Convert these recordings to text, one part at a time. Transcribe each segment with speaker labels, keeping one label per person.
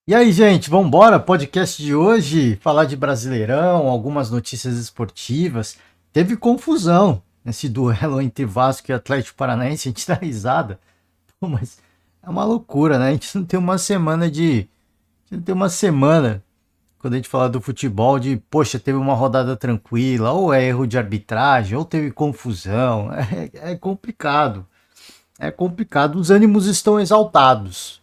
Speaker 1: E aí, gente, vamos embora? Podcast de hoje, falar de Brasileirão, algumas notícias esportivas. Teve confusão nesse duelo entre Vasco e Atlético Paranaense, a gente dá risada. Pô, mas é uma loucura, né? A gente não tem uma semana a gente não tem uma semana, quando a gente fala do futebol, de, poxa, teve uma rodada tranquila, ou é erro de arbitragem, ou teve confusão. É complicado. É complicado. Os ânimos estão exaltados.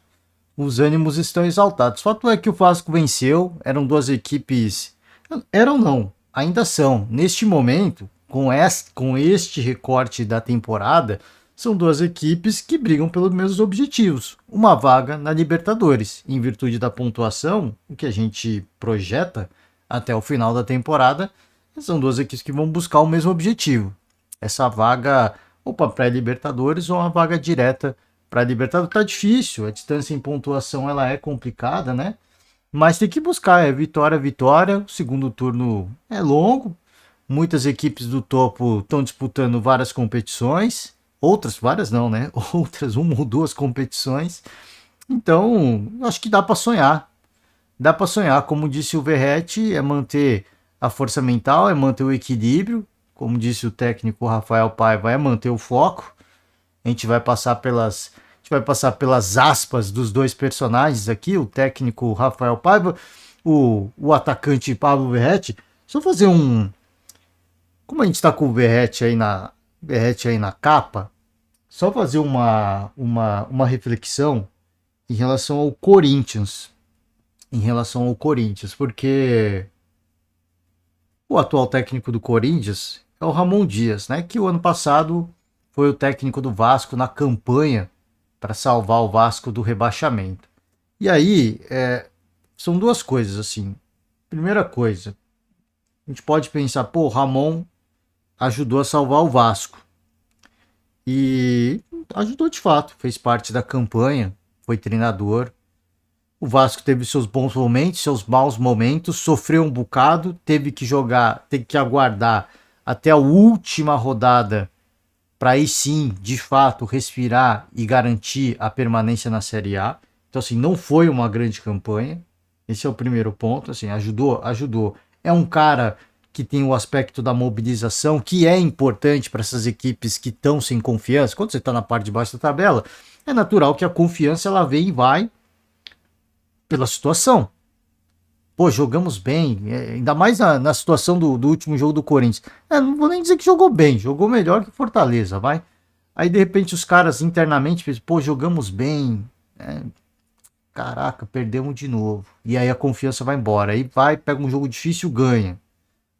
Speaker 1: Os ânimos estão exaltados. Fato é que o Vasco venceu, eram duas equipes. Eram não, ainda são. Neste momento, com este recorte da temporada, são duas equipes que brigam pelos mesmos objetivos. Uma vaga na Libertadores. Em virtude da pontuação, o que a gente projeta até o final da temporada, são duas equipes que vão buscar o mesmo objetivo. Essa vaga, ou para pré-Libertadores, ou uma vaga direta para Libertadores. Tá difícil, a distância em pontuação ela é complicada, né? Mas tem que buscar, é vitória, vitória. O segundo turno é longo. Muitas equipes do topo estão disputando várias competições. Outras, várias não, né? Outras, uma ou duas competições. Então, acho que dá para sonhar. Dá para sonhar. Como disse o Verratti, é manter a força mental, é manter o equilíbrio. Como disse o técnico Rafael Paiva, é manter o foco. A gente vai passar pelas aspas dos dois personagens aqui, o técnico Rafael Paiva, o atacante Pablo Verratti. Só fazer um. Como a gente está com o Verratti aí na capa, só fazer uma reflexão em relação ao Corinthians. Em relação ao Corinthians, porque o atual técnico do Corinthians é o Ramon Dias, né? Que o ano passado foi o técnico do Vasco na campanha para salvar o Vasco do rebaixamento. E aí, são duas coisas assim. Primeira coisa, a gente pode pensar, pô, o Ramon ajudou a salvar o Vasco. E ajudou de fato, fez parte da campanha, foi treinador. O Vasco teve seus bons momentos, seus maus momentos, sofreu um bocado, teve que jogar, teve que aguardar até a última rodada para aí sim, de fato, respirar e garantir a permanência na Série A. Então, assim, não foi uma grande campanha. Esse é o primeiro ponto. Assim, ajudou. É um cara que tem o aspecto da mobilização, que é importante para essas equipes que estão sem confiança. Quando você está na parte de baixo da tabela, é natural que a confiança ela vem e vai pela situação. Pô, jogamos bem, ainda mais na situação do último jogo do Corinthians. Não vou nem dizer que jogou bem, jogou melhor que Fortaleza, vai. Aí de repente os caras internamente pensam, pô, jogamos bem, caraca, perdemos de novo. E aí a confiança vai embora, aí vai, pega um jogo difícil, ganha.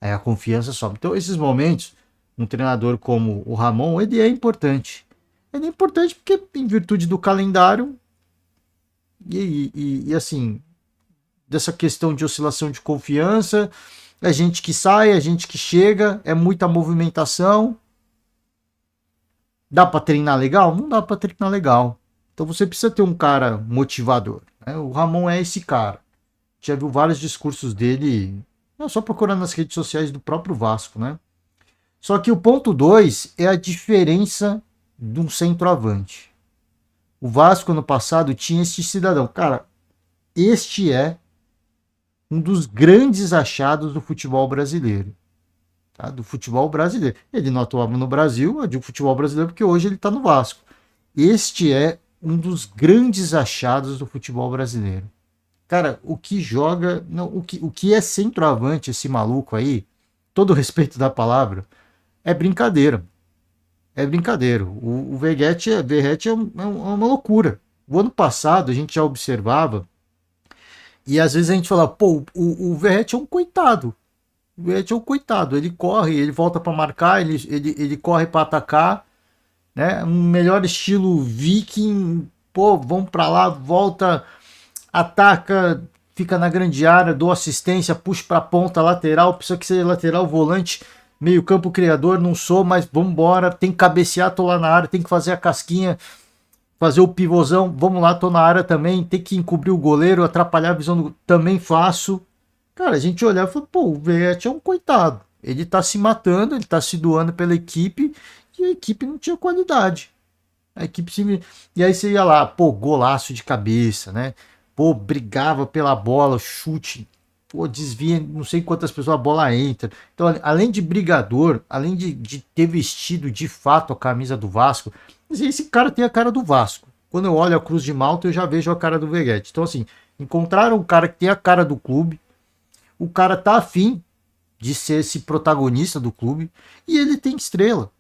Speaker 1: Aí a confiança sobe. Então esses momentos, um treinador como o Ramon, ele é importante. Ele é importante porque em virtude do calendário e assim, dessa questão de oscilação de confiança, é gente que sai, é gente que chega, é muita movimentação. Dá para treinar legal? Não dá para treinar legal. Então você precisa ter um cara motivador. Né? O Ramon é esse cara. Já viu vários discursos dele, não só procurando nas redes sociais do próprio Vasco, né? Só que o ponto 2 é a diferença de um centroavante. O Vasco no passado tinha este cidadão. Cara, este é um dos grandes achados do futebol brasileiro. Tá? Do futebol brasileiro. Ele não atuava no Brasil, eu digo futebol brasileiro porque hoje ele está no Vasco. Este é um dos grandes achados do futebol brasileiro. Cara, o que joga. Não, o que é centroavante, esse maluco aí, todo respeito da palavra, é brincadeira. É brincadeira. O Verratti é uma loucura. O ano passado a gente já observava. E às vezes a gente fala, pô, o Verratti é um coitado. O Verratti é um coitado. Ele corre, ele volta para marcar, ele corre para atacar, né? Um melhor estilo viking. Pô, vamos para lá, volta, ataca, fica na grande área, dou assistência, puxa para ponta lateral, precisa que seja lateral, volante, meio campo criador, não sou, mas vamos embora, tem que cabecear, tô lá na área, tem que fazer a casquinha, fazer o pivôzão, vamos lá, tô na área também, tem que encobrir o goleiro, atrapalhar a visão do... também faço. Cara, a gente olhar e fala, pô, o Verratti é um coitado. Ele tá se matando, ele tá se doando pela equipe e a equipe não tinha qualidade. A equipe se... E aí você ia lá, pô, golaço de cabeça, né? pô, brigava pela bola, chute, pô, desvia, não sei quantas pessoas a bola entra. Então, além de brigador, além de ter vestido de fato a camisa do Vasco, esse cara tem a cara do Vasco. Quando eu olho a Cruz de Malta, eu já vejo a cara do Veguete. Então, assim, encontraram um cara que tem a cara do clube, o cara tá afim de ser esse protagonista do clube e ele tem estrela.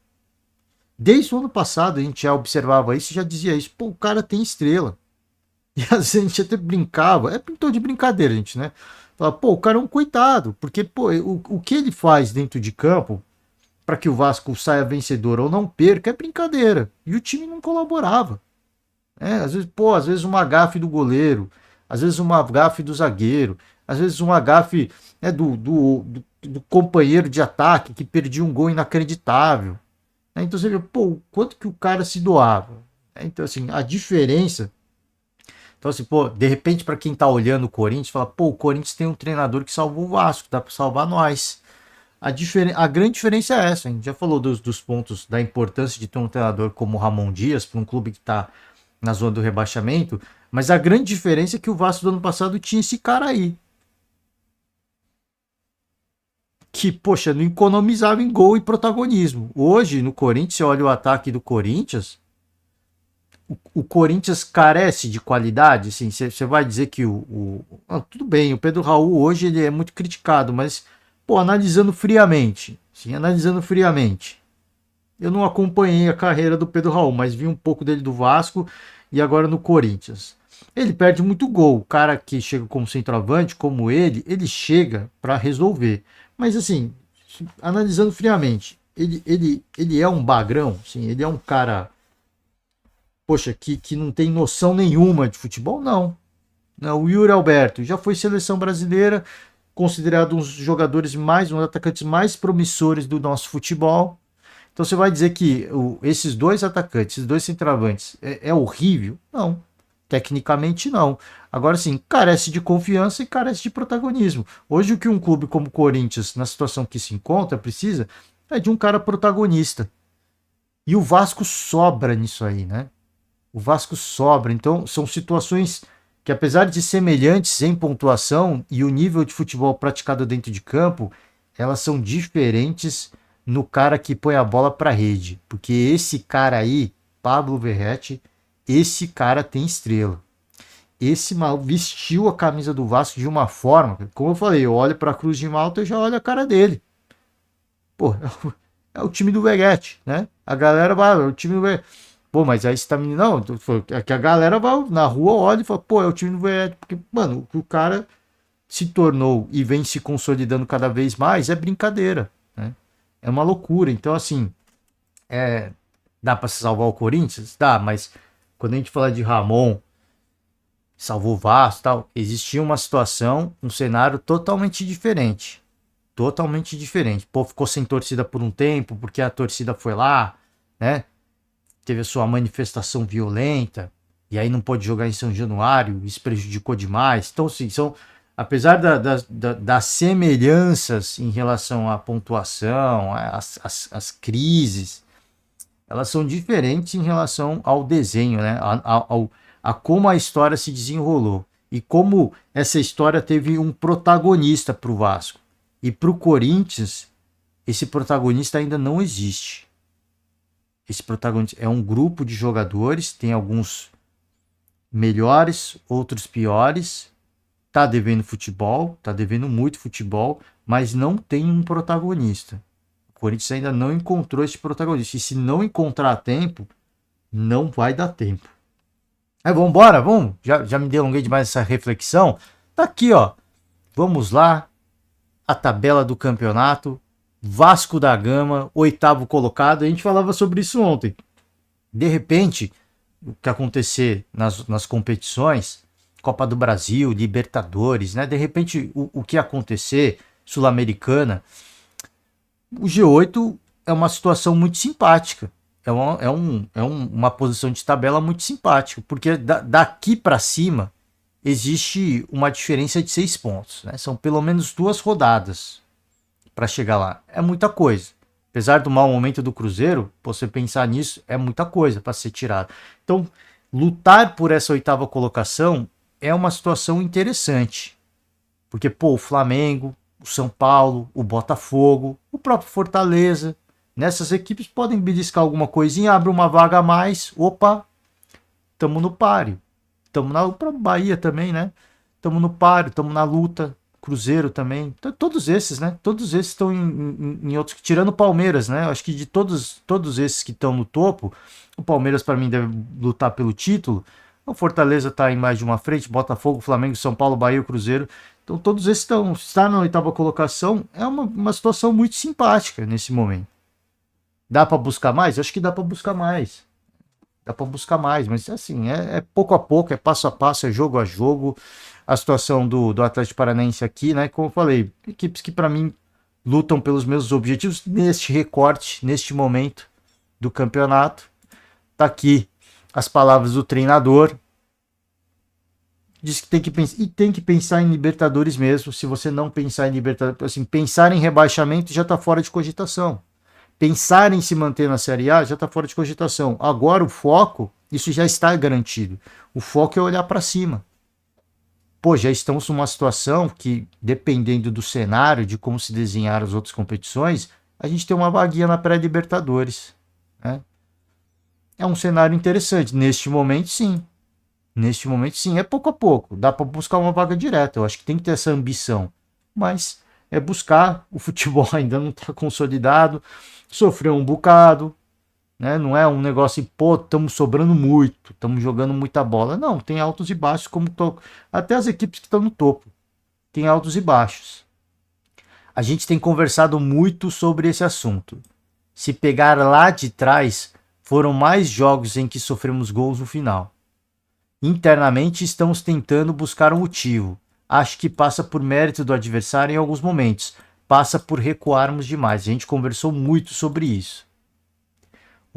Speaker 1: Desde o ano passado a gente já observava isso e já dizia isso. Pô, o cara tem estrela. E às vezes a gente até brincava, é pintou de brincadeira, gente, né? Fala, pô, o cara é um coitado, porque pô, o que ele faz dentro de campo para que o Vasco saia vencedor ou não perca é brincadeira. E o time não colaborava. Às vezes, pô, às vezes uma gafe do goleiro, às vezes uma gafe do zagueiro, às vezes uma gafe do companheiro de ataque que perdia um gol inacreditável. Então você vê, pô, o quanto que o cara se doava. Então, assim, a diferença. Então, assim, pô, de repente, para quem tá olhando o Corinthians, fala, pô, o Corinthians tem um treinador que salvou o Vasco, dá para salvar nós. A grande diferença é essa, a gente já falou dos pontos da importância de ter um treinador como o Ramon Dias para um clube que está na zona do rebaixamento, mas a grande diferença é que o Vasco do ano passado tinha esse cara aí, que, poxa, não economizava em gol e protagonismo. Hoje, no Corinthians, você olha o ataque do Corinthians, o Corinthians carece de qualidade, assim, você vai dizer que tudo bem, o Pedro Raul hoje ele é muito criticado, mas, pô, analisando friamente, eu não acompanhei a carreira do Pedro Raul, mas vi um pouco dele do Vasco e agora no Corinthians. Ele perde muito gol. O cara que chega como centroavante, como ele chega para resolver. Mas assim, analisando friamente, ele é um bagrão, sim, ele é um cara, poxa, que não tem noção nenhuma de futebol? Não. Não, o Yuri Alberto já foi seleção brasileira, considerado um dos jogadores mais, um dos atacantes mais promissores do nosso futebol. Então você vai dizer que esses dois atacantes, esses dois centroavantes, é horrível? Não. Tecnicamente não. Agora sim, carece de confiança e carece de protagonismo. Hoje o que um clube como o Corinthians, na situação que se encontra, precisa é de um cara protagonista. E o Vasco sobra nisso aí, né? O Vasco sobra. Então são situações que, apesar de semelhantes em pontuação e o nível de futebol praticado dentro de campo, elas são diferentes no cara que põe a bola para rede. Porque esse cara aí, Pablo Verratti, esse cara tem estrela. Esse mal vestiu a camisa do Vasco de uma forma, como eu falei, eu olho para a Cruz de Malta e já olho a cara dele. Pô, é o time do Verratti, né? A galera vai, é o time do Verratti. Pô, mas aí você tá me. Não, é que a galera vai na rua, olha e fala, pô, é o time do Verratti. Porque, mano, o cara se tornou e vem se consolidando cada vez mais é brincadeira, né? É uma loucura. Então, assim, dá para salvar o Corinthians? Dá, mas quando a gente fala de Ramon, salvou o Vasco e tal, existia uma situação, um cenário totalmente diferente. Totalmente diferente. Pô, ficou sem torcida por um tempo, porque a torcida foi lá, né? Teve a sua manifestação violenta, e aí não pôde jogar em São Januário, isso prejudicou demais. Então, assim, apesar das semelhanças em relação à pontuação, às crises, elas são diferentes em relação ao desenho, né? A como a história se desenrolou e como essa história teve um protagonista para o Vasco. E para o Corinthians, esse protagonista ainda não existe. Esse protagonista é um grupo de jogadores, tem alguns melhores, outros piores, tá devendo futebol, tá devendo muito futebol, mas não tem um protagonista. O Corinthians ainda não encontrou esse protagonista. E se não encontrar a tempo, não vai dar tempo. Aí, vamos embora, vamos? Já me delonguei demais essa reflexão. Tá aqui, ó. Vamos lá. A tabela do campeonato. Vasco da Gama, 8º colocado. A gente falava sobre isso ontem. De repente, o que acontecer nas competições, Copa do Brasil, Libertadores, né? De repente, o que acontecer, Sul-Americana, o G8 é uma situação muito simpática. Uma posição de tabela muito simpática, porque daqui para cima existe uma diferença de 6 pontos. Né? São pelo menos 2 rodadas para chegar lá. É muita coisa. Apesar do mau momento do Cruzeiro, você pensar nisso, é muita coisa para ser tirado. Então, lutar por essa 8ª colocação é uma situação interessante. Porque, pô, o Flamengo, o São Paulo, o Botafogo, o próprio Fortaleza, nessas equipes podem beliscar alguma coisinha, abre uma vaga a mais, opa, tamo no páreo. Tamo na Bahia também, né? Tamo no páreo, tamo na luta. Cruzeiro também. Então, todos esses, né? Todos esses estão em outros. Tirando o Palmeiras, né? Acho que de todos esses que estão no topo, o Palmeiras, para mim, deve lutar pelo título. O Fortaleza está em mais de uma frente. Botafogo, Flamengo, São Paulo, Bahia, Cruzeiro. Então, todos esses estão. Estar na oitava colocação é uma situação muito simpática nesse momento. Dá para buscar mais? Acho que dá para buscar mais. Dá para buscar mais, mas assim, é pouco a pouco, é passo a passo, é jogo a jogo. A situação do Atlético Paranaense aqui, né? Como eu falei, equipes que para mim lutam pelos mesmos objetivos neste recorte, neste momento do campeonato. Tá aqui as palavras do treinador. Diz que tem que pensar, e tem que pensar em Libertadores mesmo. Se você não pensar em Libertadores, assim, pensar em rebaixamento já tá fora de cogitação. Pensar em se manter na Série A já está fora de cogitação. Agora o foco, isso já está garantido. O foco é olhar para cima. Pô, já estamos numa situação que, dependendo do cenário, de como se desenhar as outras competições, a gente tem uma vaguinha na pré-Libertadores. Né? É um cenário interessante. Neste momento, sim. Neste momento, sim. É pouco a pouco. Dá para buscar uma vaga direta. Eu acho que tem que ter essa ambição. Mas é buscar. O futebol ainda não está consolidado. Sofreu um bocado. Né? Não é um negócio assim, pô, estamos sobrando muito, estamos jogando muita bola. Não, tem altos e baixos, como até as equipes que estão no topo. Tem altos e baixos. A gente tem conversado muito sobre esse assunto. Se pegar lá de trás, foram mais jogos em que sofremos gols no final. Internamente estamos tentando buscar um motivo. Acho que passa por mérito do adversário em alguns momentos. Passa por recuarmos demais. A gente conversou muito sobre isso.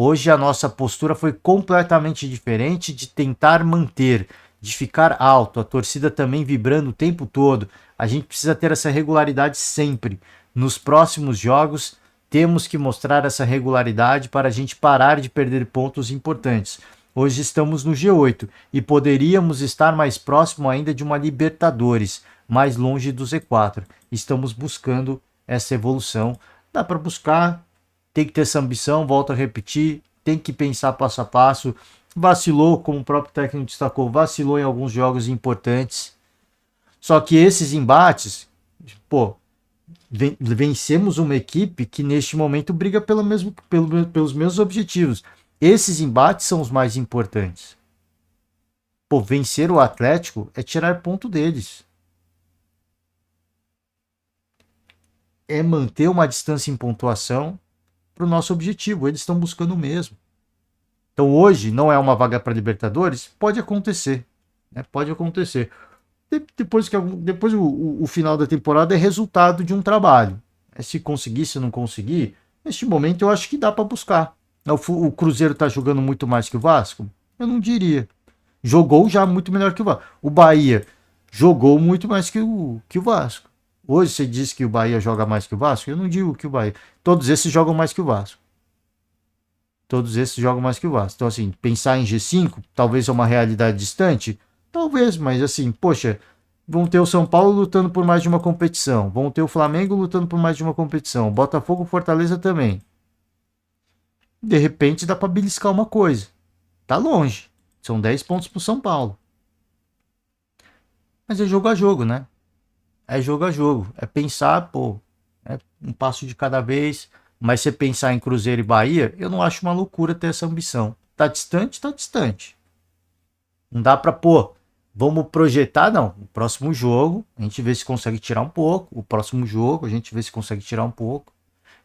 Speaker 1: Hoje a nossa postura foi completamente diferente de tentar manter, de ficar alto, a torcida também vibrando o tempo todo. A gente precisa ter essa regularidade sempre. Nos próximos jogos, temos que mostrar essa regularidade para a gente parar de perder pontos importantes. Hoje estamos no G8 e poderíamos estar mais próximo ainda de uma Libertadores, mais longe do Z4. Estamos buscando essa evolução. Dá para buscar, tem que ter essa ambição, volto a repetir, tem que pensar passo a passo. Vacilou, como o próprio técnico destacou, vacilou em alguns jogos importantes. Só que esses embates, pô, vencemos uma equipe que neste momento briga pelos mesmos objetivos. Esses embates são os mais importantes. Pô, vencer o Atlético é tirar ponto deles. É manter uma distância em pontuação para o nosso objetivo. Eles estão buscando o mesmo. Então hoje não é uma vaga para Libertadores? Pode acontecer. Né? Pode acontecer. Depois o final da temporada é resultado de um trabalho. Se conseguir, se não conseguir, neste momento eu acho que dá para buscar. O Cruzeiro está jogando muito mais que o Vasco? Eu não diria. Jogou já muito melhor que o Vasco. O Bahia jogou muito mais que o Vasco. Hoje você diz que o Bahia joga mais que o Vasco? Eu não digo que o Bahia. Todos esses jogam mais que o Vasco. Todos esses jogam mais que o Vasco. Então, assim, pensar em G5 talvez é uma realidade distante? Talvez, mas assim, poxa, vão ter o São Paulo lutando por mais de uma competição. Vão ter o Flamengo lutando por mais de uma competição. Botafogo, Fortaleza também. De repente dá para beliscar uma coisa. Tá longe. São 10 pontos pro São Paulo. Mas é jogo a jogo, né? É jogo a jogo. É pensar, pô, é um passo de cada vez. Mas se pensar em Cruzeiro e Bahia, eu não acho uma loucura ter essa ambição. Tá distante? Tá distante. Não dá pra, pô, vamos projetar, não. O próximo jogo, a gente vê se consegue tirar um pouco. O próximo jogo, a gente vê se consegue tirar um pouco.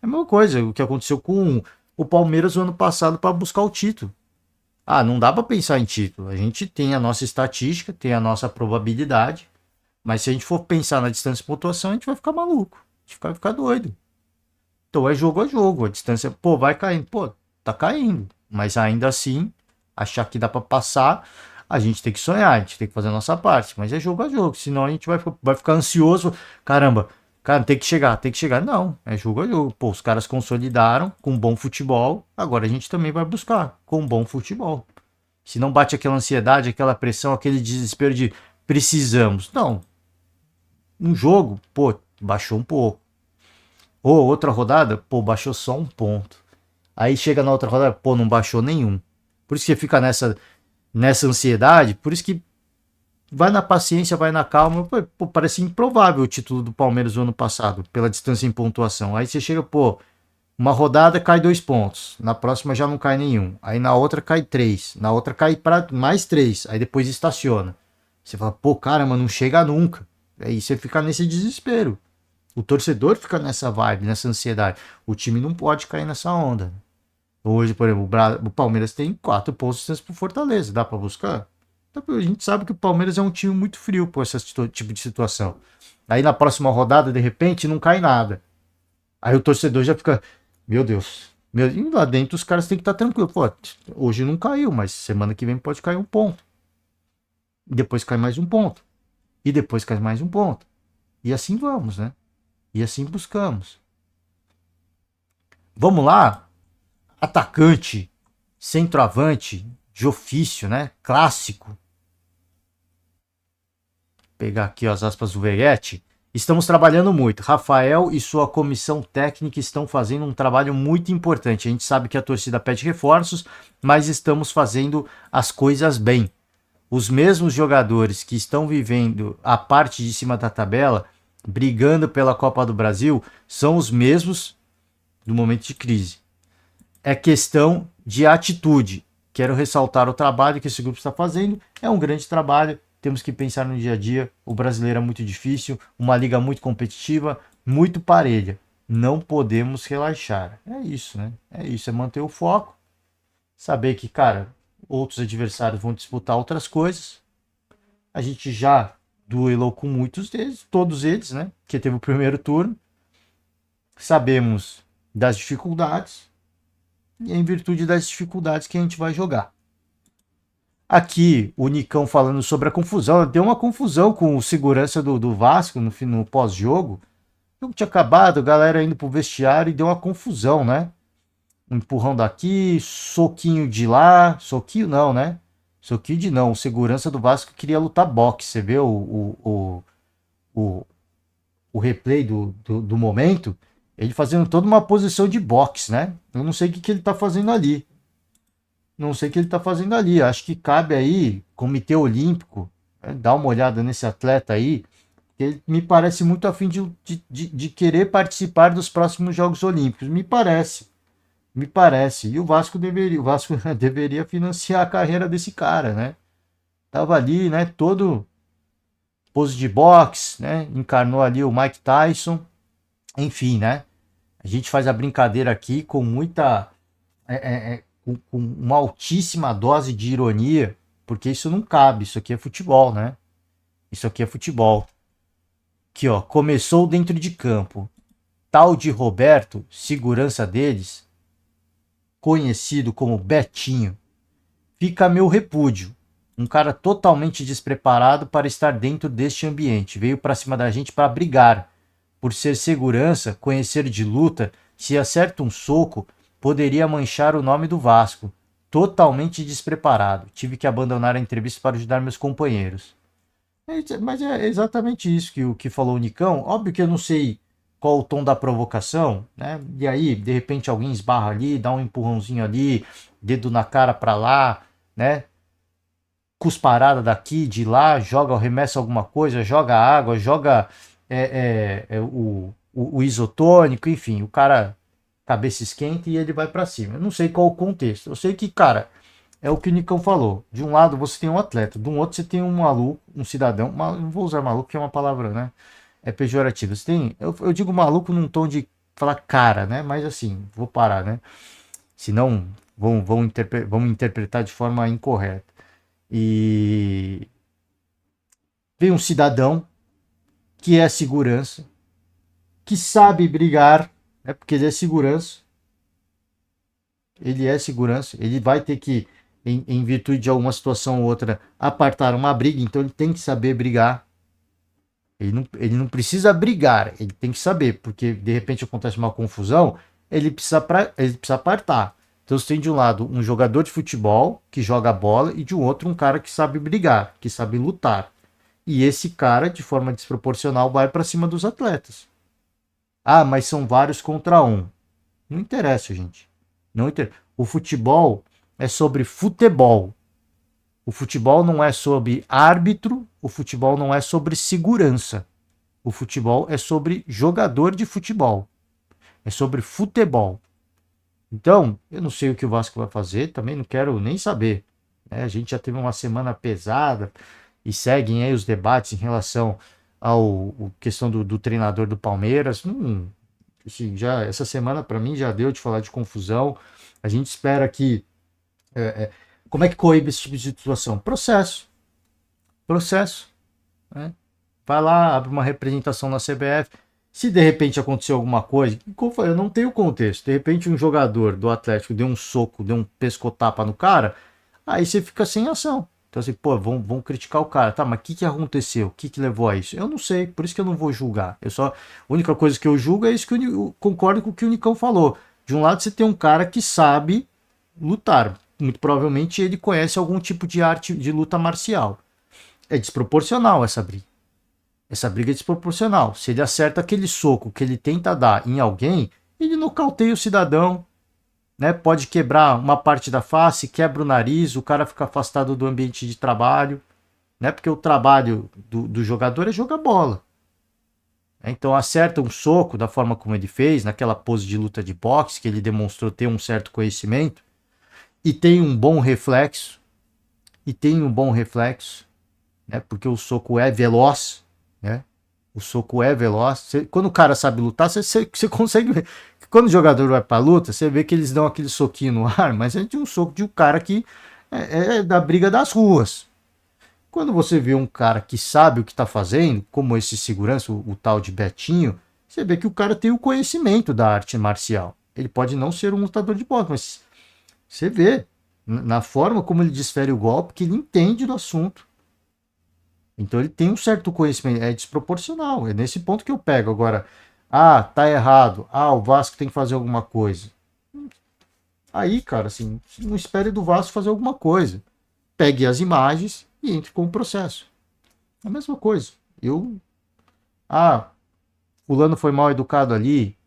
Speaker 1: É a mesma coisa, o que aconteceu com o Palmeiras no ano passado para buscar o título. Ah, não dá para pensar em título. A gente tem a nossa estatística, tem a nossa probabilidade. Mas se a gente for pensar na distância de pontuação, a gente vai ficar maluco. A gente vai ficar doido. Então é jogo a jogo. A distância, pô, vai caindo. Pô, tá caindo. Mas ainda assim, achar que dá para passar, a gente tem que sonhar, a gente tem que fazer a nossa parte. Mas é jogo a jogo. Senão a gente vai ficar ansioso. Caramba, cara, tem que chegar, tem que chegar. Não, é jogo a jogo. Pô, os caras consolidaram com bom futebol. Agora a gente também vai buscar com bom futebol. Se não bate aquela ansiedade, aquela pressão, aquele desespero de precisamos. Não. Um jogo, pô, baixou um pouco. Ou outra rodada, pô, baixou só um ponto. Aí chega na outra rodada, pô, não baixou nenhum. Por isso que fica nessa ansiedade, por isso que vai na paciência, vai na calma. Pô, parece improvável o título do Palmeiras do ano passado, pela distância em pontuação. Aí você chega, pô, uma rodada cai 2 pontos, na próxima já não cai nenhum. Aí na outra cai 3, na outra cai para mais 3, aí depois estaciona. Você fala, pô, caramba, não chega nunca. Aí você fica nesse desespero. O torcedor fica nessa vibe, nessa ansiedade. O time não pode cair nessa onda. Hoje, por exemplo, o Palmeiras tem 4 pontos pro Fortaleza. Dá para buscar? A gente sabe que o Palmeiras é um time muito frio por esse tipo de situação. Aí na próxima rodada, de repente, não cai nada. Aí o torcedor já fica, meu Deus. E lá dentro os caras têm que estar tranquilos. Pô, hoje não caiu, mas semana que vem pode cair um ponto. E depois cai mais um ponto. E depois cai mais um ponto. E assim vamos, né? E assim buscamos. Vamos lá. Atacante, centroavante, de ofício, né? Clássico. Vou pegar aqui as aspas do Veguete. Estamos trabalhando muito. Rafael e sua comissão técnica estão fazendo um trabalho muito importante. A gente sabe que a torcida pede reforços, mas estamos fazendo as coisas bem. Os mesmos jogadores que estão vivendo a parte de cima da tabela, brigando pela Copa do Brasil, são os mesmos do momento de crise. É questão de atitude. Quero ressaltar o trabalho que esse grupo está fazendo. É um grande trabalho. Temos que pensar no dia a dia. O brasileiro é muito difícil, uma liga muito competitiva, muito parelha. Não podemos relaxar. É isso, né? É isso, é manter o foco. Saber que, cara, outros adversários vão disputar outras coisas. A gente já duelou com muitos deles, todos eles, né? Que teve o primeiro turno. Sabemos das dificuldades. E é em virtude das dificuldades que a gente vai jogar. Aqui, o Nicão falando sobre a confusão. Deu uma confusão com o segurança do Vasco no pós-jogo. O jogo tinha acabado, a galera indo pro vestiário e deu uma confusão, né? Um empurrão daqui, soquinho de lá. Soquinho não, né? Soquinho de não. O segurança do Vasco queria lutar boxe. Você vê o replay do momento? Ele fazendo toda uma posição de boxe, né? Eu não sei o que ele tá fazendo ali. Não sei o que ele tá fazendo ali. Acho que cabe aí, Comitê Olímpico, dar uma olhada nesse atleta aí. Ele me parece muito afim de querer participar dos próximos Jogos Olímpicos. Me parece. Me parece. E o Vasco deveria financiar a carreira desse cara, né? Tava ali, né? Todo pose de boxe, né? Encarnou ali o Mike Tyson. Enfim, né? A gente faz a brincadeira aqui com muita. Com uma altíssima dose de ironia, porque isso não cabe. Isso aqui é futebol, né? Isso aqui é futebol. Aqui, ó. Começou dentro de campo. Tal de Roberto, segurança deles, conhecido como Betinho, fica a meu repúdio. Um cara totalmente despreparado para estar dentro deste ambiente. Veio para cima da gente para brigar. Por ser segurança, conhecer de luta, se acerta um soco, poderia manchar o nome do Vasco. Totalmente despreparado. Tive que abandonar a entrevista para ajudar meus companheiros. Mas é exatamente isso que falou o Nicão. Óbvio que eu não sei qual o tom da provocação, né? E aí, de repente, alguém esbarra ali, dá um empurrãozinho ali, dedo na cara para lá, né? Cusparada daqui, de lá, joga, arremessa alguma coisa, joga água, joga o isotônico, enfim, o cara cabeça esquenta e ele vai para cima. Eu não sei qual o contexto. Eu sei que, cara, é o que o Nicão falou. De um lado você tem um atleta, do outro você tem um maluco, um cidadão. Não vou usar maluco, que é uma palavra, né? É pejorativa. Você tem, eu digo maluco num tom de falar cara, né? Mas assim, vou parar, né? Senão vão interpretar de forma incorreta. E vem um cidadão que é segurança, que sabe brigar, né? Porque ele é segurança. Ele é segurança. Ele vai ter que, em virtude de alguma situação ou outra, apartar uma briga. Então ele tem que saber brigar. Ele não precisa brigar, ele tem que saber, porque de repente acontece uma confusão, ele precisa apartar. Então você tem de um lado um jogador de futebol que joga bola e de um outro um cara que sabe brigar, que sabe lutar. E esse cara, de forma desproporcional, vai para cima dos atletas. Ah, mas são vários contra um. Não interessa, gente. Não interessa. O futebol é sobre futebol. O futebol não é sobre árbitro, o futebol não é sobre segurança. O futebol é sobre jogador de futebol. É sobre futebol. Então, eu não sei o que o Vasco vai fazer, também não quero nem saber. Né? A gente já teve uma semana pesada e seguem aí os debates em relação ao questão do treinador do Palmeiras. Assim, já, essa semana para mim já deu de falar de confusão. A gente espera que. é, é, Como é que coíbe esse tipo de situação? Processo. Processo. Né? Vai lá, abre uma representação na CBF. Se de repente aconteceu alguma coisa, como eu falei, eu não tenho contexto. De repente um jogador do Atlético deu um soco, deu um pescotapa no cara, aí você fica sem ação. Então assim, pô, vão criticar o cara. Tá, mas o que aconteceu? O que levou a isso? Eu não sei, por isso que eu não vou julgar. A única coisa que eu julgo é isso que eu concordo com o que o Nicão falou. De um lado você tem um cara que sabe lutar. Muito provavelmente ele conhece algum tipo de arte de luta marcial. É desproporcional essa briga. Essa briga é desproporcional. Se ele acerta aquele soco que ele tenta dar em alguém, ele nocauteia o cidadão, né? Pode quebrar uma parte da face, quebra o nariz, o cara fica afastado do ambiente de trabalho, né? Porque o trabalho do jogador é jogar bola. Então acerta um soco da forma como ele fez, naquela pose de luta de boxe, que ele demonstrou ter um certo conhecimento, e tem um bom reflexo, né? Porque o soco é veloz, né? O soco é veloz. Quando o cara sabe lutar, você consegue ver. Quando o jogador vai pra luta, você vê que eles dão aquele soquinho no ar, mas é de um soco de um cara que é da briga das ruas. Quando você vê um cara que sabe o que tá fazendo, como esse segurança, o tal de Betinho, você vê que o cara tem o conhecimento da arte marcial. Ele pode não ser um lutador de boxe, mas você vê na forma como ele desfere o golpe que ele entende do assunto. Então ele tem um certo conhecimento, é desproporcional. É nesse ponto que eu pego. Agora, tá errado. O Vasco tem que fazer alguma coisa. Aí, cara, assim, não espere do Vasco fazer alguma coisa. Pegue as imagens e entre com o processo. É a mesma coisa. Ah, fulano foi mal educado ali.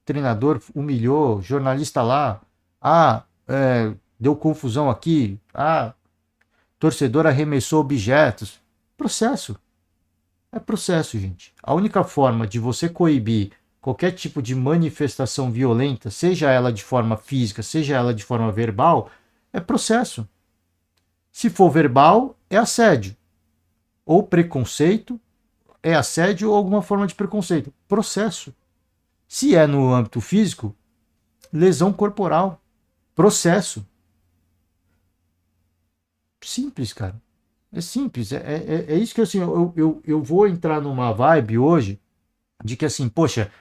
Speaker 1: Treinador humilhou, jornalista lá. Deu confusão aqui. Torcedor arremessou objetos. Processo. É processo, gente. A única forma de você coibir qualquer tipo de manifestação violenta, seja ela de forma física, seja ela de forma verbal, é processo. Se for verbal, é assédio. Ou preconceito, é assédio ou alguma forma de preconceito. Processo. Se é no âmbito físico, lesão corporal. Processo. Simples, cara. É simples. É isso que assim, eu vou entrar numa vibe hoje de que assim, poxa,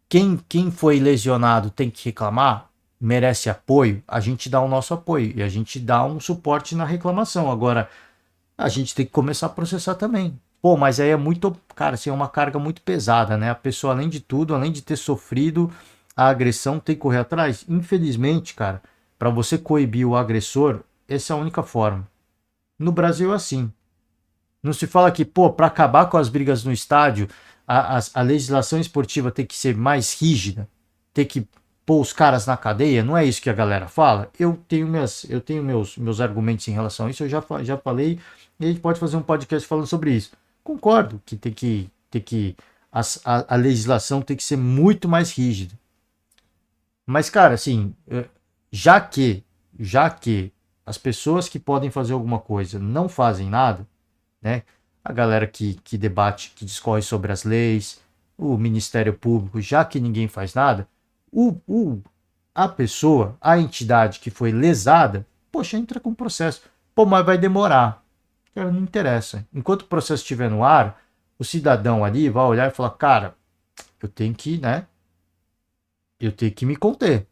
Speaker 1: quem foi lesionado tem que reclamar, merece apoio, a gente dá o nosso apoio e a gente dá um suporte na reclamação. Agora, a gente tem que começar a processar também. Pô, mas aí é muito, cara, assim, é uma carga muito pesada, né? A pessoa, além de tudo, além de ter sofrido a agressão, tem que correr atrás. Infelizmente, cara, para você coibir o agressor, essa é a única forma. No Brasil é assim. Não se fala que, pô, para acabar com as brigas no estádio, a legislação esportiva tem que ser mais rígida, tem que pôr os caras na cadeia. Não é isso que a galera fala. Eu tenho meus argumentos em relação a isso, eu já falei, e a gente pode fazer um podcast falando sobre isso. Concordo que a legislação tem que ser muito mais rígida. Mas, cara, assim, já que as pessoas que podem fazer alguma coisa não fazem nada, né? A galera que debate, que discorre sobre as leis, o Ministério Público, já que ninguém faz nada, a pessoa, a entidade que foi lesada, poxa, entra com processo. Pô, mas vai demorar. Cara, não interessa. Enquanto o processo estiver no ar, o cidadão ali vai olhar e falar, cara, eu tenho que, né? Eu tenho que me conter.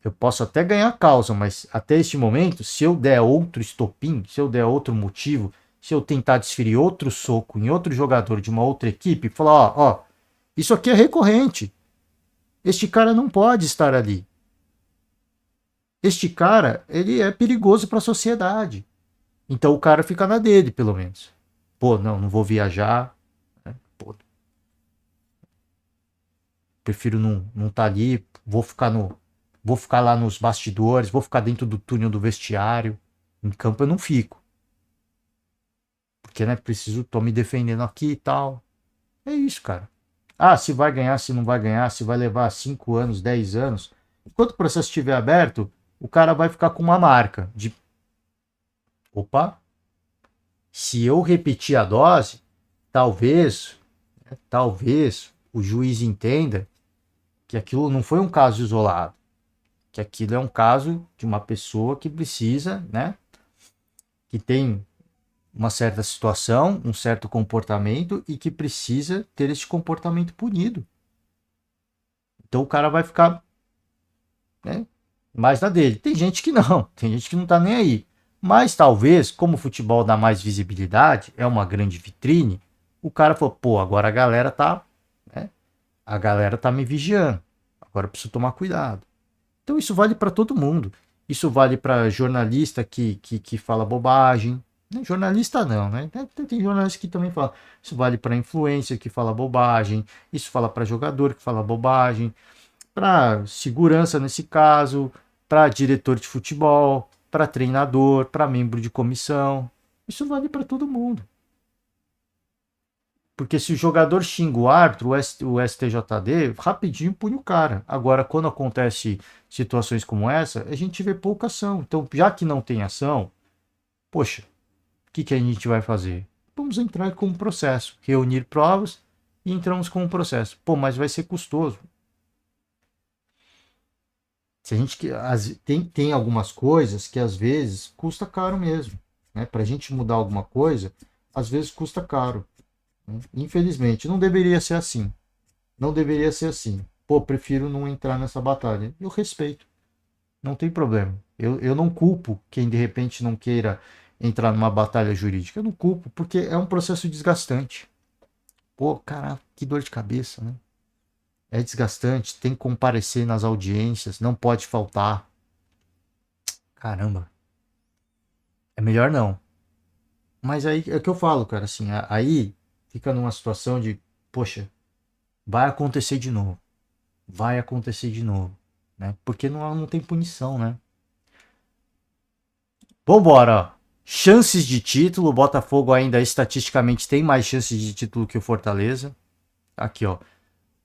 Speaker 1: Eu posso até ganhar a causa, mas até este momento, se eu der outro estopim, se eu der outro motivo, se eu tentar desferir outro soco em outro jogador de uma outra equipe, falar, ó, isso aqui é recorrente. Este cara não pode estar ali. Este cara, ele é perigoso para a sociedade. Então o cara fica na dele, pelo menos. Pô, não vou viajar, né? Pô, prefiro não tá ali, vou ficar lá nos bastidores, vou ficar dentro do túnel do vestiário. Em campo eu não fico, porque né, preciso, tô me defendendo aqui e tal. É isso, cara. Ah, se vai ganhar, se não vai ganhar, se vai levar 5 anos, 10 anos. Enquanto o processo estiver aberto, o cara vai ficar com uma marca de, opa, se eu repetir a dose, talvez o juiz entenda que aquilo não foi um caso isolado, que aquilo é um caso de uma pessoa que precisa, né, que tem uma certa situação, um certo comportamento e que precisa ter esse comportamento punido. Então o cara vai ficar, né, mais na dele. Tem gente que não, tem gente que não tá nem aí. Mas talvez, como o futebol dá mais visibilidade, é uma grande vitrine, o cara falou, pô, agora a galera tá, né, a galera tá me vigiando. Agora eu preciso tomar cuidado. Então isso vale para todo mundo. Isso vale para jornalista que fala bobagem. Jornalista não, né? Tem jornalista que também fala. Isso vale para influencer que fala bobagem. Isso fala para jogador que fala bobagem. Para segurança nesse caso. Para diretor de futebol. Para treinador. Para membro de comissão. Isso vale para todo mundo. Porque se o jogador xinga o árbitro, o STJD, rapidinho pune o cara. Agora, quando acontece situações como essa, a gente vê pouca ação. Então, já que não tem ação, poxa, o que a gente vai fazer? Vamos entrar com um processo, reunir provas e entramos com um processo. Pô, mas vai ser custoso. Se a gente tem algumas coisas que às vezes custa caro mesmo, né? Para a gente mudar alguma coisa, às vezes custa caro. Né? Infelizmente, não deveria ser assim. Não deveria ser assim. Pô, prefiro não entrar nessa batalha. Eu respeito. Não tem problema. Eu não culpo quem de repente não queira entrar numa batalha jurídica. Eu não culpo, porque é um processo desgastante. Pô, cara, que dor de cabeça, né? É desgastante, tem que comparecer nas audiências, não pode faltar. Caramba, é melhor não. Mas aí é o que eu falo, cara, assim, aí fica numa situação de, poxa, vai acontecer de novo. Vai acontecer de novo, né? Porque não tem punição, né? Vambora, ó. Chances de título, o Botafogo ainda estatisticamente tem mais chances de título que o Fortaleza. Aqui, ó.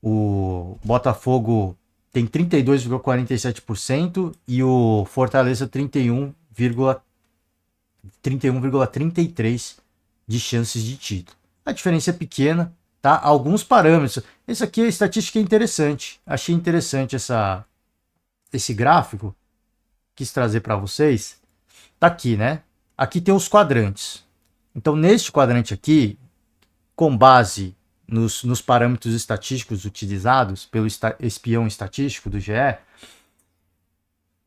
Speaker 1: O Botafogo tem 32,47% e o Fortaleza 31,33% de chances de título. A diferença é pequena, tá? Alguns parâmetros. Esse aqui, a estatística é interessante. Achei interessante esse gráfico. Quis trazer para vocês. Tá aqui, né? Aqui tem os quadrantes. Então, neste quadrante aqui, com base nos parâmetros estatísticos utilizados pelo espião estatístico do GE,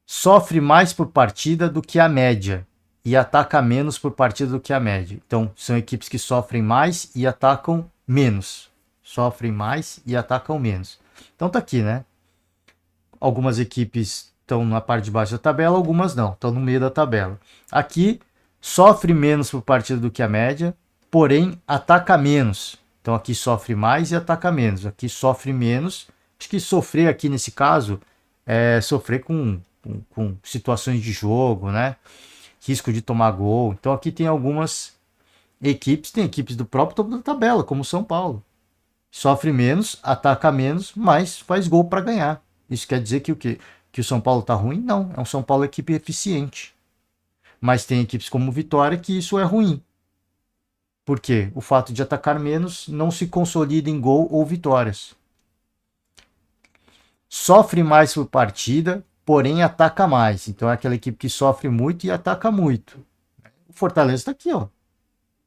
Speaker 1: sofre mais por partida do que a média e ataca menos por partida do que a média. Então, são equipes que sofrem mais e atacam menos. Sofrem mais e atacam menos. Então tá aqui, né? Algumas equipes estão na parte de baixo da tabela, algumas não, estão no meio da tabela. Aqui, sofre menos por partida do que a média, porém ataca menos. Então aqui sofre mais e ataca menos. Aqui sofre menos. Acho que sofrer aqui nesse caso é sofrer com situações de jogo, né? Risco de tomar gol. Então aqui tem algumas equipes, tem equipes do próprio topo da tabela, como o São Paulo. Sofre menos, ataca menos, mas faz gol para ganhar. Isso quer dizer que o quê? Que o São Paulo tá ruim? Não, é um São Paulo equipe eficiente. Mas tem equipes como Vitória que isso é ruim. Por quê? O fato de atacar menos não se consolida em gol ou vitórias. Sofre mais por partida, porém ataca mais. Então é aquela equipe que sofre muito e ataca muito. O Fortaleza está aqui, ó.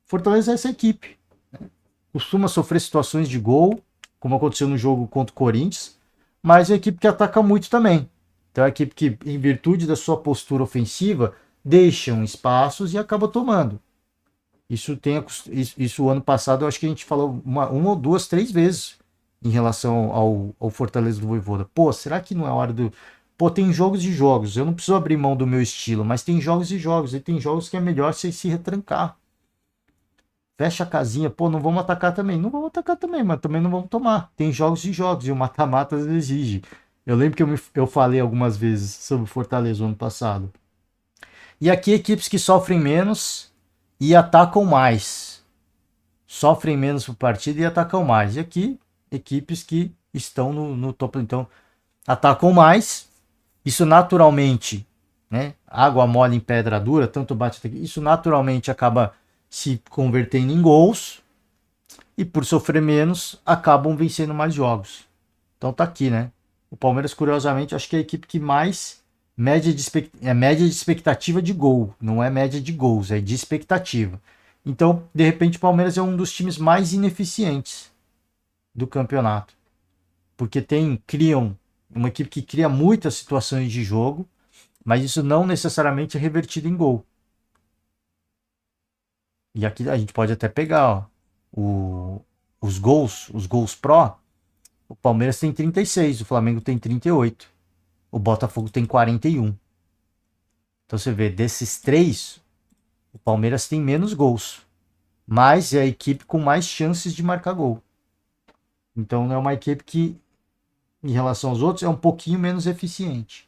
Speaker 1: Fortaleza é essa equipe. Costuma sofrer situações de gol, como aconteceu no jogo contra o Corinthians, mas é uma equipe que ataca muito também. Então é uma equipe que, em virtude da sua postura ofensiva, deixam espaços e acaba tomando. Isso ano passado, eu acho que a gente falou uma ou duas, três vezes em relação ao Fortaleza do Vojvoda. Pô, será que não é hora do... Pô, tem jogos e jogos. Eu não preciso abrir mão do meu estilo, mas tem jogos e jogos. E tem jogos que é melhor você se retrancar. fecha a casinha, pô, não vamos atacar também. Não vamos atacar também, mas também não vamos tomar. Tem jogos e jogos, e o mata-mata exige. Eu lembro que eu falei algumas vezes sobre o Fortaleza ano passado. E aqui equipes que sofrem menos e atacam mais. Sofrem menos por partida e atacam mais. E aqui, equipes que estão no topo. Então, atacam mais. Isso naturalmente, né? Água mole em pedra dura, tanto bate aqui. Isso naturalmente acaba se convertendo em gols. E por sofrer menos, acabam vencendo mais jogos. Então tá aqui, né? O Palmeiras, curiosamente, acho que é a equipe que mais média de expectativa de gol. Não é média de gols, é de expectativa. Então, de repente, o Palmeiras é um dos times mais ineficientes do campeonato. Porque criam uma equipe que cria muitas situações de jogo, mas isso não necessariamente é revertido em gol. E aqui a gente pode até pegar os gols pró. O Palmeiras tem 36, o Flamengo tem 38, o Botafogo tem 41. Então você vê, desses três, o Palmeiras tem menos gols, mas é a equipe com mais chances de marcar gol. Então é uma equipe que, em relação aos outros, é um pouquinho menos eficiente.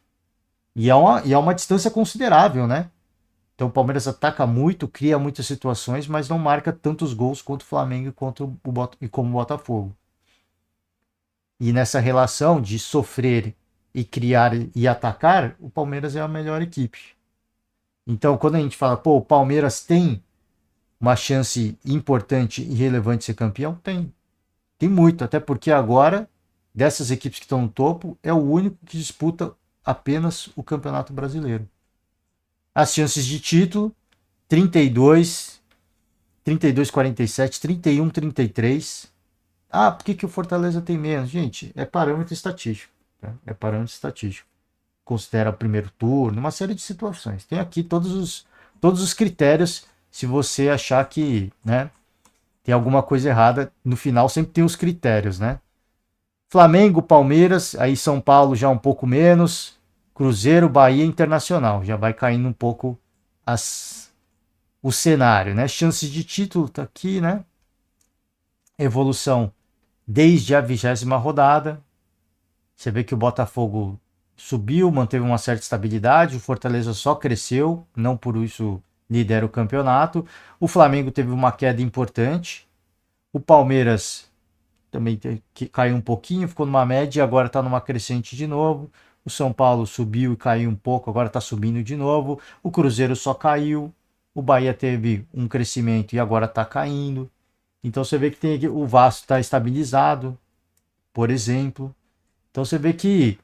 Speaker 1: E é uma distância considerável, né? Então o Palmeiras ataca muito, cria muitas situações, mas não marca tantos gols quanto o Flamengo e como o Botafogo. E nessa relação de sofrer e criar e atacar, o Palmeiras é a melhor equipe. Então, quando a gente fala, pô, o Palmeiras tem uma chance importante e relevante de ser campeão, tem. Tem muito, até porque agora, dessas equipes que estão no topo, é o único que disputa apenas o Campeonato Brasileiro. As chances de título, 32, 32, 47, 31, 33. Ah, por que o Fortaleza tem menos? Gente, é parâmetro estatístico. Tá? É parâmetro estatístico. Considera o primeiro turno, uma série de situações. Tem aqui todos os critérios. Se você achar que, né, tem alguma coisa errada, no final sempre tem os critérios, né? Flamengo, Palmeiras, aí São Paulo já um pouco menos. Cruzeiro, Bahia, Internacional. Já vai caindo um pouco o cenário, né? Chances de título tá aqui, né? Evolução desde a 20ª rodada. Você vê que o Botafogo subiu, manteve uma certa estabilidade, o Fortaleza só cresceu, não por isso lidera o campeonato. O Flamengo teve uma queda importante. O Palmeiras também caiu um pouquinho, ficou numa média e agora está numa crescente de novo. O São Paulo subiu e caiu um pouco, agora está subindo de novo. O Cruzeiro só caiu. O Bahia teve um crescimento e agora está caindo. Então você vê que tem aqui, o Vasco está estabilizado, por exemplo. Então você vê que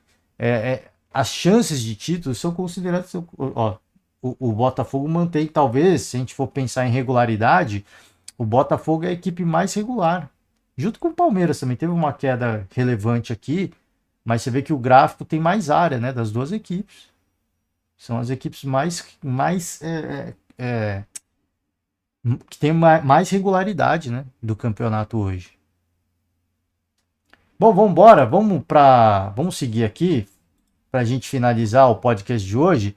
Speaker 1: as chances de título são consideradas. Ó, o Botafogo mantém, talvez, se a gente for pensar em regularidade, o Botafogo é a equipe mais regular. Junto com o Palmeiras também teve uma queda relevante aqui, mas você vê que o gráfico tem mais área, né, das duas equipes. São as equipes que tem mais regularidade, né, do campeonato hoje. Bom, vamos embora, vamos seguir aqui para a gente finalizar o podcast de hoje.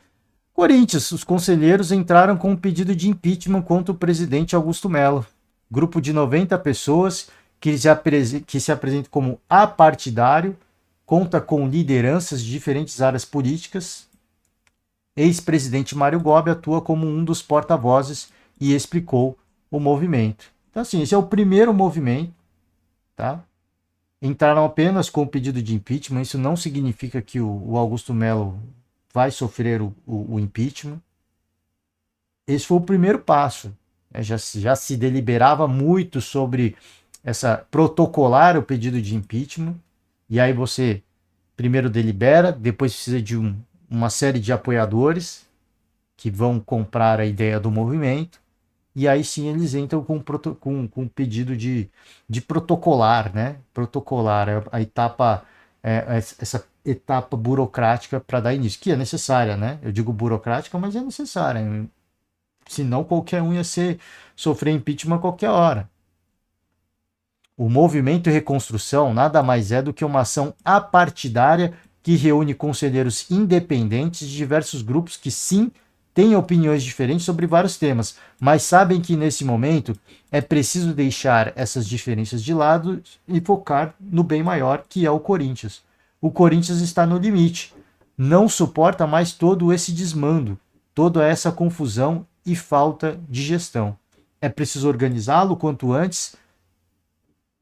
Speaker 1: Corinthians, os conselheiros entraram com um pedido de impeachment contra o presidente Augusto Melo. Grupo de 90 pessoas que se apresenta como apartidário, conta com lideranças de diferentes áreas políticas. Ex-presidente Mário Gobi atua como um dos porta-vozes e explicou o movimento. Então, assim, esse é o primeiro movimento, tá? Entraram apenas com o pedido de impeachment, isso não significa que o Augusto Melo vai sofrer o impeachment. Esse foi o primeiro passo. Já se deliberava muito sobre protocolar o pedido de impeachment, e aí você primeiro delibera, depois precisa de uma série de apoiadores que vão comprar a ideia do movimento, e aí sim eles entram com pedido de protocolar, né? Protocolar a etapa, essa etapa burocrática para dar início, que é necessária, né? Eu digo burocrática, mas é necessária. Senão qualquer um ia sofrer impeachment a qualquer hora. O Movimento Reconstrução nada mais é do que uma ação apartidária que reúne conselheiros independentes de diversos grupos que sim têm opiniões diferentes sobre vários temas, mas sabem que nesse momento é preciso deixar essas diferenças de lado e focar no bem maior, que é o Corinthians. O Corinthians está no limite, não suporta mais todo esse desmando, toda essa confusão e falta de gestão. É preciso organizá-lo quanto antes,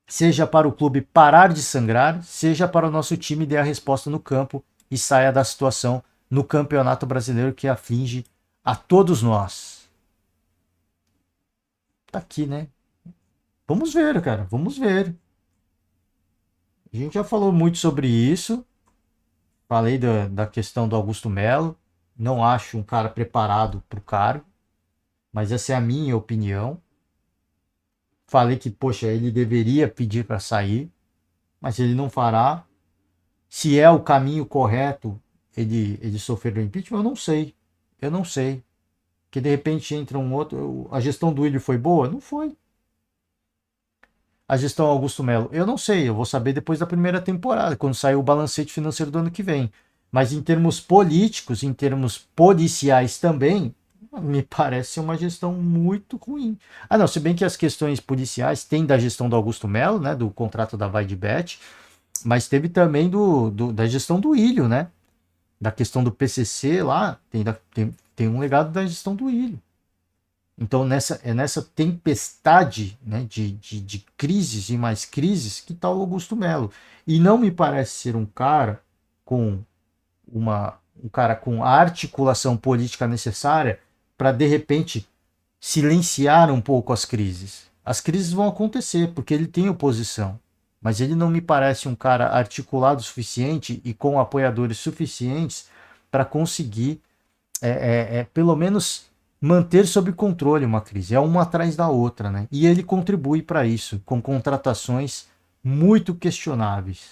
Speaker 1: seja para o clube parar de sangrar, seja para o nosso time dar a resposta no campo e saia da situação no Campeonato Brasileiro que aflige a todos nós. Tá aqui, né? Vamos ver, cara, vamos ver. A gente já falou muito sobre isso. Falei da questão do Augusto Melo. Não acho um cara preparado para o cargo, mas essa é a minha opinião. Falei que, poxa, ele deveria pedir para sair, mas ele não fará. Se é o caminho correto ele sofrer o impeachment, eu não sei. Eu não sei. Que de repente entra um outro. A gestão do Willian foi boa? Não foi. A gestão Augusto Melo, eu não sei. Eu vou saber depois da primeira temporada, quando sair o balancete financeiro do ano que vem. Mas em termos políticos, em termos policiais também, me parece uma gestão muito ruim. Ah, não, se bem que as questões policiais tem da gestão do Augusto Melo, né, do contrato da Vaidbet, mas teve também da gestão do Ilho, né, da questão do PCC lá, tem um legado da gestão do Ilho. Então, nessa tempestade, né, de crises e mais crises que está o Augusto Melo. E não me parece ser um cara com a articulação política necessária para, de repente, silenciar um pouco as crises. As crises vão acontecer, porque ele tem oposição. Mas ele não me parece um cara articulado o suficiente e com apoiadores suficientes para conseguir, pelo menos, manter sob controle uma crise. É uma atrás da outra, né? E ele contribui para isso, com contratações muito questionáveis.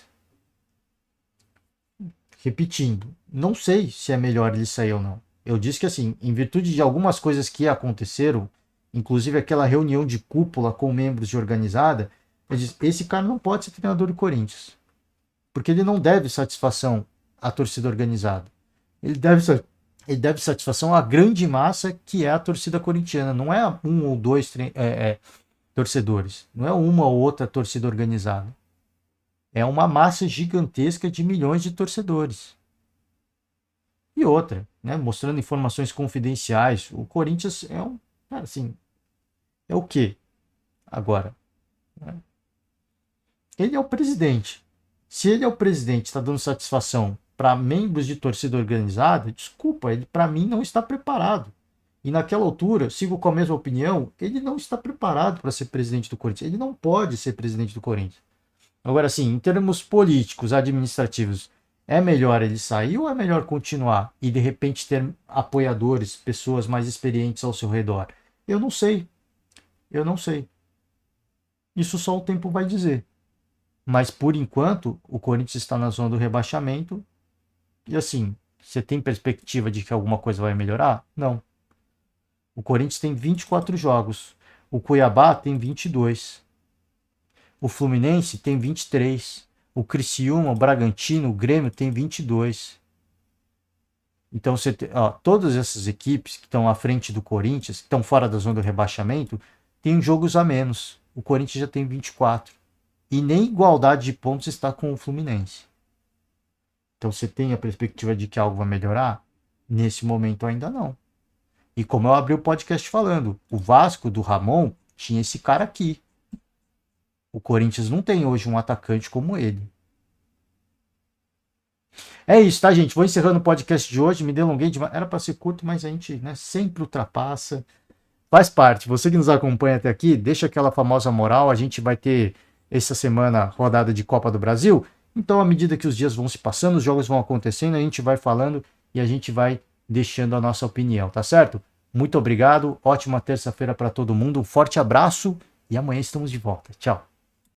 Speaker 1: Repetindo, não sei se é melhor ele sair ou não. Eu disse que, assim, em virtude de algumas coisas que aconteceram, inclusive aquela reunião de cúpula com membros de organizada, eu disse, esse cara não pode ser treinador do Corinthians. Porque ele não deve satisfação à torcida organizada. Ele deve satisfação à grande massa que é a torcida corintiana. Não é um ou dois torcedores. Não é uma ou outra torcida organizada. É uma massa gigantesca de milhões de torcedores. E outra, né, mostrando informações confidenciais, o Corinthians é um, assim, é o quê agora? Né? Ele é o presidente. Se ele é o presidente, está dando satisfação para membros de torcida organizada, desculpa, ele para mim não está preparado. E naquela altura, sigo com a mesma opinião, ele não está preparado para ser presidente do Corinthians. Ele não pode ser presidente do Corinthians. Agora, sim, em termos políticos, administrativos, é melhor ele sair ou é melhor continuar e de repente ter apoiadores, pessoas mais experientes ao seu redor? Eu não sei. Eu não sei. Isso só o tempo vai dizer. Mas por enquanto, o Corinthians está na zona do rebaixamento. E assim, você tem perspectiva de que alguma coisa vai melhorar? Não. O Corinthians tem 24 jogos. O Cuiabá tem 22. O Fluminense tem 23. O Criciúma, o Bragantino, o Grêmio tem 22. Então, todas essas equipes que estão à frente do Corinthians, que estão fora da zona do rebaixamento, têm jogos a menos. O Corinthians já tem 24. E nem igualdade de pontos está com o Fluminense. Então, você tem a perspectiva de que algo vai melhorar? Nesse momento ainda não. E como eu abri o podcast falando, o Vasco do Ramon tinha esse cara aqui. O Corinthians não tem hoje um atacante como ele. É isso, tá, gente? Vou encerrando o podcast de hoje. Me delonguei demais. Era para ser curto, mas a gente, né, sempre ultrapassa. Faz parte. Você que nos acompanha até aqui, deixa aquela famosa moral. A gente vai ter essa semana rodada de Copa do Brasil. Então, à medida que os dias vão se passando, os jogos vão acontecendo, a gente vai falando e a gente vai deixando a nossa opinião, tá certo? Muito obrigado. Ótima terça-feira para todo mundo. Um forte abraço e amanhã estamos de volta. Tchau.